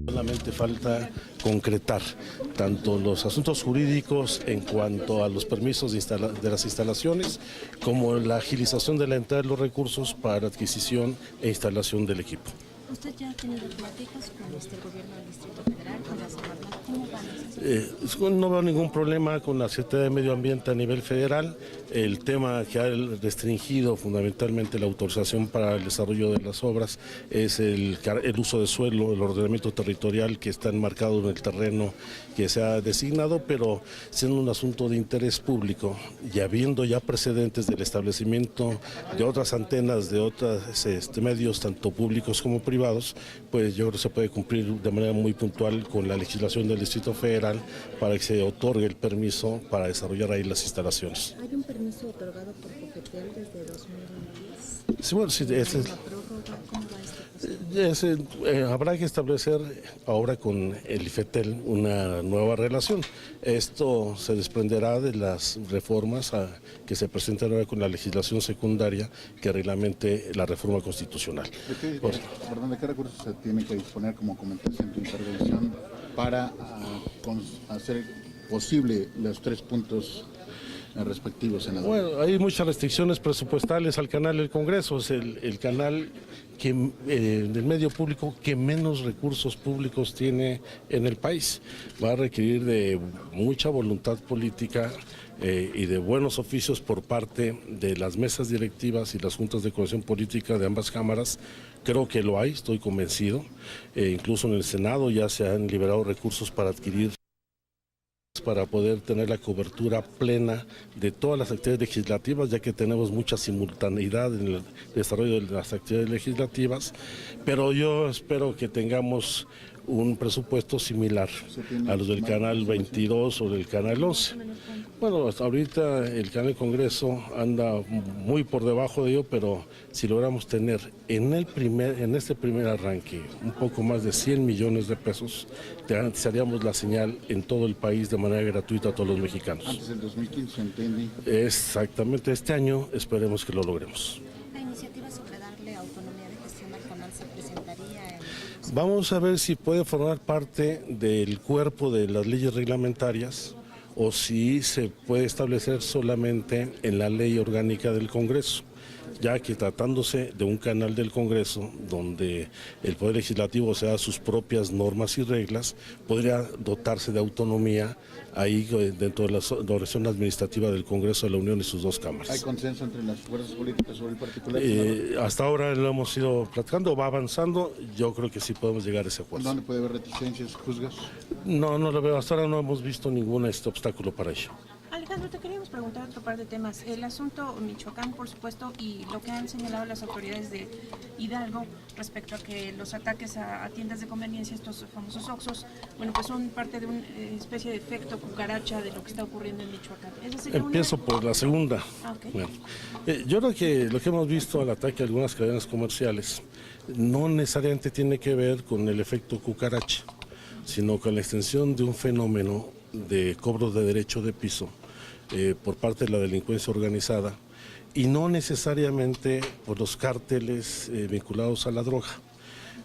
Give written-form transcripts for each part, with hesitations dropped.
Solamente falta concretar tanto los asuntos jurídicos en cuanto a los permisos de las instalaciones, como la agilización de la entrada de los recursos para adquisición e instalación del equipo. ¿Usted ya ha tenido pláticas con el gobierno del Distrito Federal, con la Semarnat? ¿Cómo van esas cosas? No veo ningún problema con la Secretaría de Medio Ambiente a nivel federal. El tema que ha restringido fundamentalmente la autorización para el desarrollo de las obras es el uso de suelo, el ordenamiento territorial que está enmarcado en el terreno que se ha designado, pero siendo un asunto de interés público y habiendo ya precedentes del establecimiento de otras antenas, de otros medios, tanto públicos como privados, pues yo creo que se puede cumplir de manera muy puntual con la legislación del Distrito Federal para que se otorgue el permiso para desarrollar ahí las instalaciones. ¿Hay un permiso otorgado por Copetel desde 2010? Sí, bueno, sí, ese es. ¿Cómo va este proceso? Habrá que establecer ahora con el IFETEL una nueva relación. Esto se desprenderá de las reformas que se presentan ahora con la legislación secundaria que reglamente la reforma constitucional. ¿De qué recursos se tiene que disponer, como comentaste en tu intervención, para hacer posible los 3 puntos respectivos, senador? Bueno, hay muchas restricciones presupuestales al canal del Congreso. Es el canal del medio público que menos recursos públicos tiene en el país. Va a requerir de mucha voluntad política y de buenos oficios por parte de las mesas directivas y las juntas de coordinación política de ambas cámaras. Creo que lo hay, estoy convencido. Incluso en el Senado ya se han liberado recursos para adquirir, para poder tener la cobertura plena de todas las actividades legislativas, ya que tenemos mucha simultaneidad en el desarrollo de las actividades legislativas, pero yo espero que tengamos un presupuesto similar a los del Canal 22 o del Canal 11. Bueno, hasta ahorita el Canal del Congreso anda muy por debajo de ello, pero si logramos tener en este primer arranque un poco más de 100 millones de pesos, garantizaríamos la señal en todo el país de manera gratuita a todos los mexicanos. Antes del 2015, ¿entiende? Exactamente, este año esperemos que lo logremos. ¿La iniciativa sobre darle autonomía de gestión al canal se presentaría en... Vamos a ver si puede formar parte del cuerpo de las leyes reglamentarias o si se puede establecer solamente en la ley orgánica del Congreso, ya que tratándose de un canal del Congreso donde el Poder Legislativo se da sus propias normas y reglas, podría dotarse de autonomía ahí dentro de la organización administrativa del Congreso de la Unión y sus 2 cámaras. ¿Hay consenso entre las fuerzas políticas sobre el particular? Hasta ahora lo hemos ido platicando, va avanzando, yo creo que sí podemos llegar a ese acuerdo. ¿Dónde puede haber reticencias, juzgas? No lo veo, hasta ahora no hemos visto ningún obstáculo para ello. Alejandro, te queríamos preguntar otro par de temas. El asunto Michoacán, por supuesto, y lo que han señalado las autoridades de Hidalgo respecto a que los ataques a tiendas de conveniencia, estos famosos Oxxos, bueno, pues son parte de una especie de efecto cucaracha de lo que está ocurriendo en Michoacán. Empiezo por la segunda. Okay. Bueno, yo creo que lo que hemos visto al ataque a algunas cadenas comerciales no necesariamente tiene que ver con el efecto cucaracha, sino con la extensión de un fenómeno de cobro de derecho de piso por parte de la delincuencia organizada y no necesariamente por los cárteles vinculados a la droga.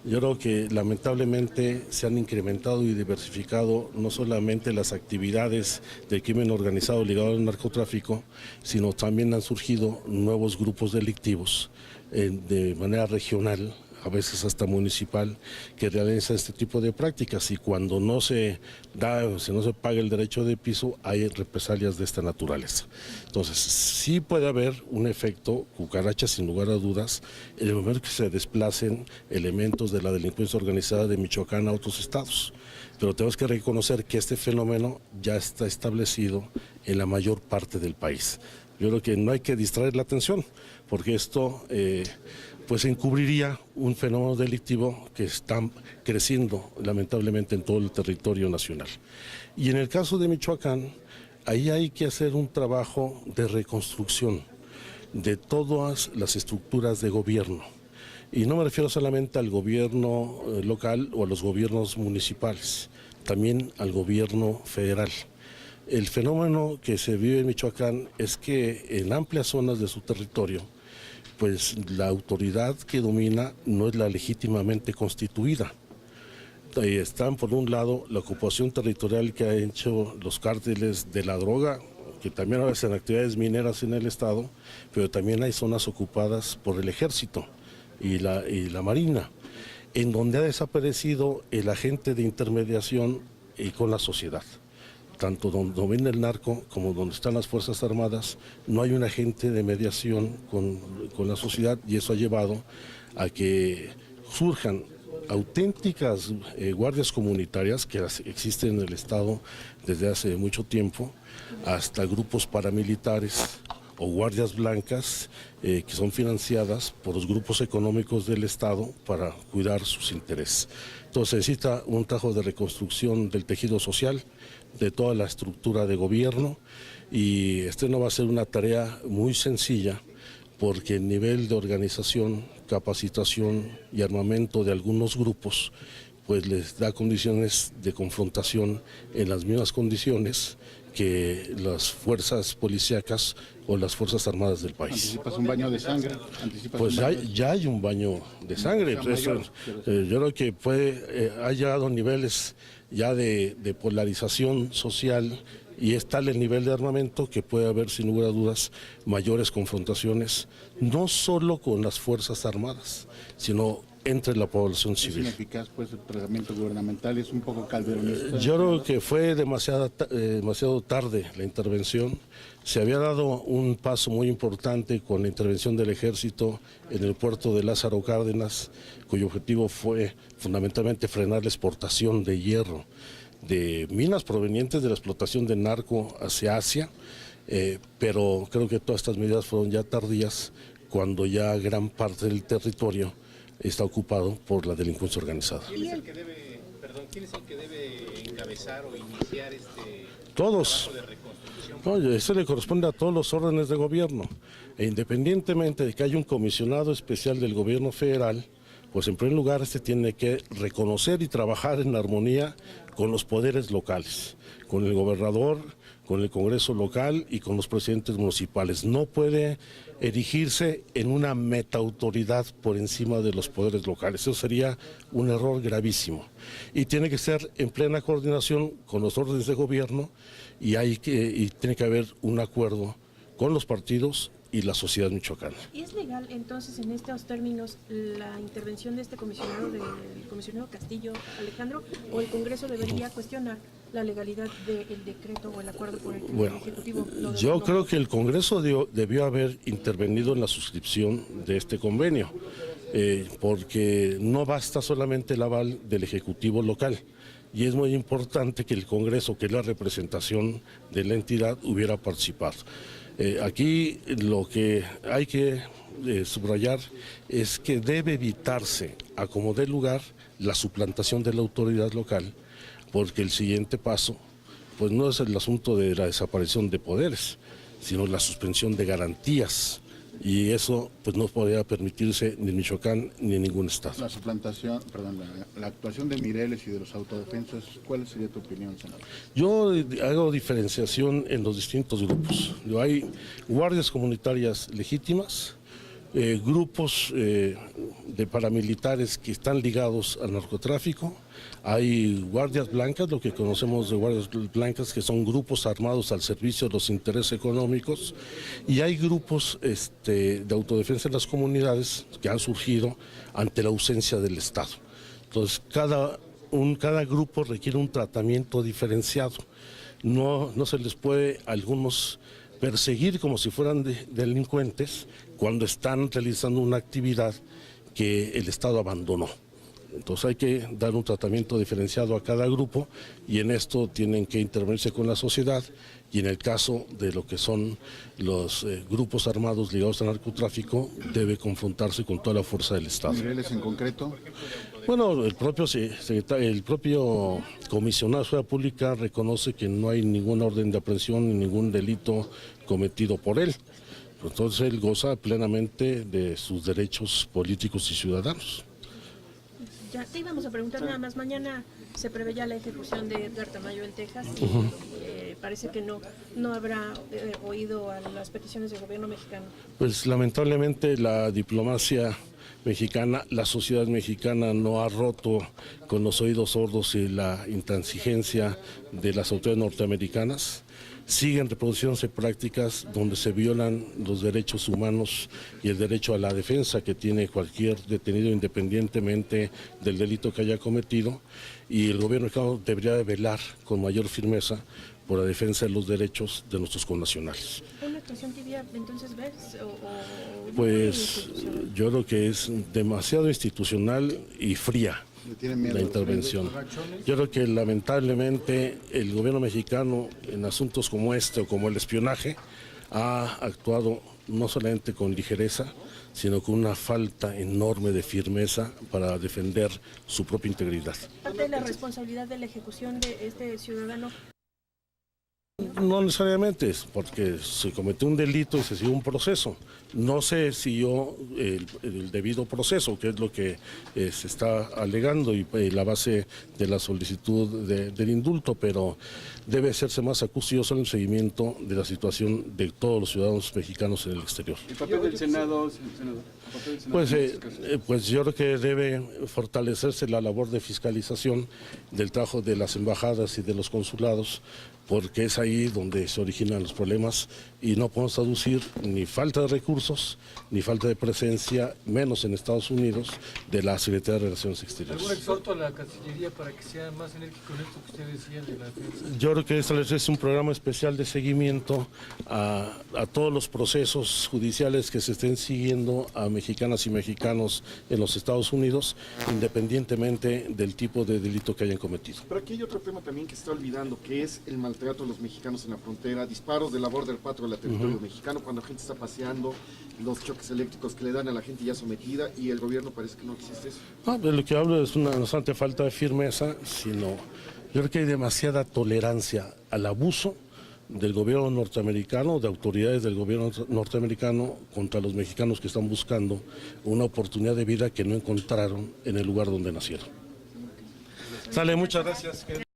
Yo creo que lamentablemente se han incrementado y diversificado no solamente las actividades del crimen organizado ligado al narcotráfico, sino también han surgido nuevos grupos delictivos de manera regional, a veces hasta municipal, que realiza este tipo de prácticas, y cuando no se da, si no se paga el derecho de piso, hay represalias de esta naturaleza. Entonces, sí puede haber un efecto cucaracha, sin lugar a dudas, en el momento que se desplacen elementos de la delincuencia organizada de Michoacán a otros estados. Pero tenemos que reconocer que este fenómeno ya está establecido en la mayor parte del país. Yo creo que no hay que distraer la atención, porque esto pues encubriría un fenómeno delictivo que está creciendo lamentablemente en todo el territorio nacional. Y en el caso de Michoacán, ahí hay que hacer un trabajo de reconstrucción de todas las estructuras de gobierno. Y no me refiero solamente al gobierno local o a los gobiernos municipales, también al gobierno federal. El fenómeno que se vive en Michoacán es que en amplias zonas de su territorio pues la autoridad que domina no es la legítimamente constituida. Están, por un lado, la ocupación territorial que han hecho los cárteles de la droga, que también hacen actividades mineras en el estado, pero también hay zonas ocupadas por el ejército y la marina, en donde ha desaparecido el agente de intermediación con la sociedad. Tanto donde domina el narco como donde están las Fuerzas Armadas, no hay un agente de mediación con la sociedad, y eso ha llevado a que surjan auténticas guardias comunitarias que existen en el estado desde hace mucho tiempo, hasta grupos paramilitares o guardias blancas que son financiadas por los grupos económicos del estado para cuidar sus intereses. Entonces necesita un trabajo de reconstrucción del tejido social, de toda la estructura de gobierno, y no va a ser una tarea muy sencilla, porque el nivel de organización, capacitación y armamento de algunos grupos pues les da condiciones de confrontación en las mismas condiciones que las fuerzas policíacas o las Fuerzas Armadas del país. ¿Anticipas un baño de sangre? Pues ya hay un baño de sangre. Yo creo que ha llegado a niveles ya de polarización social, y es tal el nivel de armamento que puede haber, sin lugar a dudas, mayores confrontaciones, no solo con las Fuerzas Armadas, sino entre la población civil. ¿Es ineficaz, pues, el tratamiento gubernamental? ¿Es un poco calderonista? Yo creo que fue demasiado tarde la intervención. Se había dado un paso muy importante con la intervención del ejército en el puerto de Lázaro Cárdenas, cuyo objetivo fue fundamentalmente frenar la exportación de hierro de minas provenientes de la explotación de narco hacia Asia, pero creo que todas estas medidas fueron ya tardías, cuando ya gran parte del territorio está ocupado por la delincuencia organizada. ¿Quién es el que debe encabezar o iniciar este Todos. trabajo de reconstrucción? No, eso le corresponde a todos los órdenes de gobierno, e independientemente de que haya un comisionado especial del gobierno federal, pues en primer lugar tiene que reconocer y trabajar en armonía con los poderes locales, con el gobernador, con el Congreso local y con los presidentes municipales. No puede erigirse en una metaautoridad por encima de los poderes locales. Eso sería un error gravísimo. Y tiene que ser en plena coordinación con los órdenes de gobierno, y tiene que haber un acuerdo con los partidos y la sociedad michoacana. ¿Y es legal entonces en estos términos la intervención de este comisionado, del comisionado Castillo, Alejandro, o el Congreso debería cuestionar la legalidad del decreto o el acuerdo por el que el Ejecutivo lo yo creo que el Congreso debió haber intervenido en la suscripción de este convenio, porque no basta solamente el aval del Ejecutivo local, y es muy importante que el Congreso, que es la representación de la entidad, hubiera participado. Aquí lo que hay que subrayar es que debe evitarse, a como dé lugar, la suplantación de la autoridad local, porque el siguiente paso pues no es el asunto de la desaparición de poderes, sino la suspensión de garantías, y eso pues no podría permitirse ni en Michoacán ni en ningún estado. La suplantación, perdón, la actuación de Mireles y de los autodefensas, ¿cuál sería tu opinión, senador? Yo hago diferenciación en los distintos grupos. Hay guardias comunitarias legítimas, grupos de paramilitares que están ligados al narcotráfico, hay guardias blancas, lo que conocemos de guardias blancas, que son grupos armados al servicio de los intereses económicos, y hay grupos de autodefensa en las comunidades que han surgido ante la ausencia del Estado. Entonces, cada grupo requiere un tratamiento diferenciado. No se les puede a algunos perseguir como si fueran delincuentes cuando están realizando una actividad que el Estado abandonó. Entonces hay que dar un tratamiento diferenciado a cada grupo, y en esto tienen que intervenirse con la sociedad, y en el caso de lo que son los grupos armados ligados al narcotráfico, debe confrontarse con toda la fuerza del Estado. ¿Mireles en concreto? Bueno, el propio comisionado de Seguridad Pública reconoce que no hay ninguna orden de aprehensión ni ningún delito cometido por él. Entonces él goza plenamente de sus derechos políticos y ciudadanos. Ya te íbamos a preguntar nada más. Mañana se prevé ya la ejecución de Edgar Tamayo en Texas y parece que no habrá oído a las peticiones del gobierno mexicano. Pues lamentablemente la diplomacia mexicana, la sociedad mexicana no ha roto con los oídos sordos y la intransigencia de las autoridades norteamericanas. Siguen reproduciéndose prácticas donde se violan los derechos humanos y el derecho a la defensa que tiene cualquier detenido independientemente del delito que haya cometido, y el gobierno mexicano debería de velar con mayor firmeza por la defensa de los derechos de nuestros connacionales. ¿Una actuación tibia entonces ves? Pues yo creo que es demasiado institucional y fría ¿Le tienen miedo la a los intervención. Yo creo que lamentablemente el gobierno mexicano en asuntos como este o como el espionaje ha actuado no solamente con ligereza, sino con una falta enorme de firmeza para defender su propia integridad. ¿Parte de la responsabilidad de la ejecución de este ciudadano? No necesariamente, porque se cometió un delito y se siguió un proceso. No se siguió el debido proceso, que es lo que se está alegando y la base de la solicitud del indulto, pero debe hacerse más acucioso en el seguimiento de la situación de todos los ciudadanos mexicanos en el exterior. ¿El papel del Senado, senador? Pues yo creo que debe fortalecerse la labor de fiscalización del trabajo de las embajadas y de los consulados, porque es ahí donde se originan los problemas y no podemos traducir ni falta de recursos, ni falta de presencia, menos en Estados Unidos, de la Secretaría de Relaciones Exteriores. ¿Algún exhorto a la Cancillería para que sea más enérgico en esto que usted decía de la defensa? Yo creo que este es un programa especial de seguimiento a todos los procesos judiciales que se estén siguiendo a mexicanas y mexicanos en los Estados Unidos, independientemente del tipo de delito que hayan cometido. Pero aquí hay otro tema también que se está olvidando, que es el maltrato a los mexicanos en la frontera, disparos de la Border Patrol al territorio mexicano cuando la gente está paseando, los choques eléctricos que le dan a la gente ya sometida, y el gobierno parece que no existe eso. No, de lo que hablo es una no solamente falta de firmeza, sino yo creo que hay demasiada tolerancia al abuso del gobierno norteamericano, de autoridades del gobierno norteamericano contra los mexicanos que están buscando una oportunidad de vida que no encontraron en el lugar donde nacieron. Sale, muchas gracias.